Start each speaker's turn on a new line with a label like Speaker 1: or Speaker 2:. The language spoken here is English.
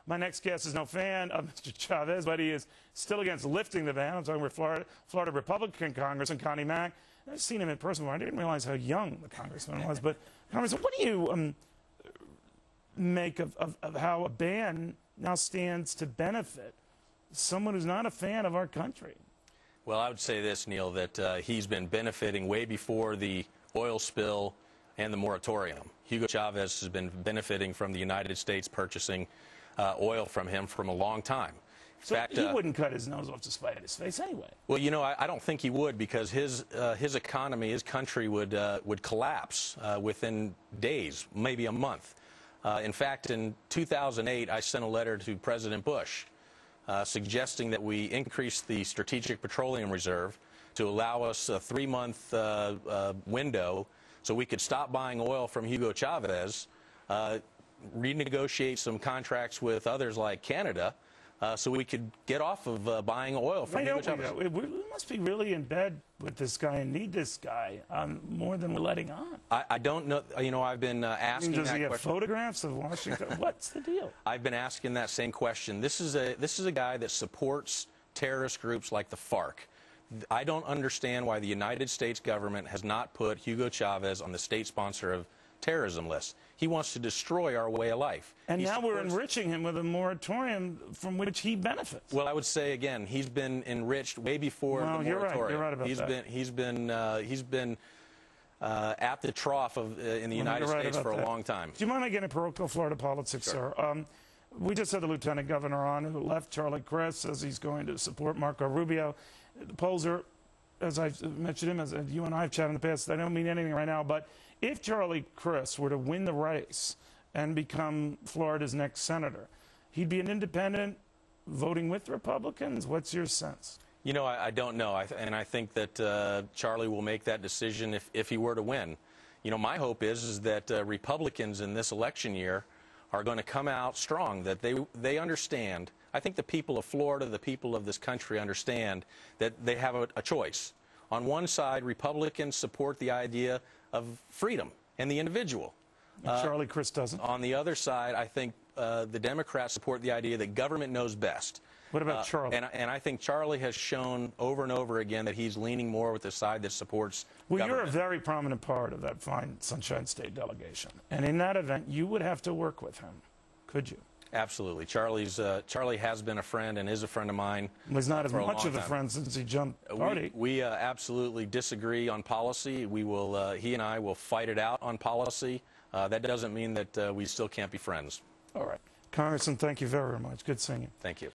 Speaker 1: My next guest is no fan of Mr. Chavez, but he is still against lifting the ban. I'm talking with Florida Republican Congressman Connie Mack. I've seen him in person before. I didn't realize how young the congressman was. But, Congressman, what do you make of how a ban now stands to benefit someone who's not a fan of our country?
Speaker 2: Well, I would say this, Neil, that he's been benefiting way before the oil spill and the moratorium. Hugo Chavez has been benefiting from the United States purchasing oil from him from a long time.
Speaker 1: So in fact, he wouldn't cut his nose off to spite his face anyway.
Speaker 2: Well, you know, I don't think he would, because his economy, his country would collapse within days, maybe a month. In fact, in 2008, I sent a letter to President Bush suggesting that we increase the Strategic Petroleum Reserve to allow us a 3-month window so we could stop buying oil from Hugo Chavez, renegotiate some contracts with others like Canada, so we could get off of buying oil from Hugo Chavez.
Speaker 1: We must be really in bed with this guy and need this guy more than we're letting on.
Speaker 2: I don't know. You know, I've been asking that question.
Speaker 1: Does he have photographs of Washington? What's the deal?
Speaker 2: I've been asking that same question. This is a guy that supports terrorist groups like the FARC. I don't understand why the United States government has not put Hugo Chavez on the state sponsor of terrorism list. He wants to destroy our way of life.
Speaker 1: And now we're enriching him with a moratorium from which he benefits.
Speaker 2: Well, I would say again, he's been enriched way before the moratorium.
Speaker 1: You're right about that.
Speaker 2: He's been at the trough in the United States for a long time.
Speaker 1: Do you mind me getting parochial Florida politics,
Speaker 2: Sure.
Speaker 1: sir? We just had the lieutenant governor on who left. Charlie Crist says he's going to support Marco Rubio. The polls are, as I've mentioned him, as you and I have chatted in the past, I don't mean anything right now, but if Charlie Crist were to win the race and become Florida's next senator, he'd be an independent voting with Republicans. What's your sense?
Speaker 2: You know, I don't know, and I think that Charlie will make that decision if he were to win. You know, my hope is that Republicans in this election year are going to come out strong, that they understand. I think the people of Florida, the people of this country understand that they have a choice. On one side, Republicans support the idea of freedom and the individual.
Speaker 1: Charlie Crist doesn't.
Speaker 2: On the other side, I think the Democrats support the idea that government knows best.
Speaker 1: What about Charlie?
Speaker 2: And I think Charlie has shown over and over again that he's leaning more with the side that supports government.
Speaker 1: You're a very prominent part of that fine Sunshine State delegation. And in that event, you would have to work with him, could you?
Speaker 2: Absolutely. Charlie has been a friend and is a friend of mine.
Speaker 1: Well, he's not as much of a friend since he jumped party.
Speaker 2: We absolutely disagree on policy. He and I will fight it out on policy. That doesn't mean that we still can't be friends.
Speaker 1: All right. Congressman, thank you very much. Good seeing you.
Speaker 2: Thank you.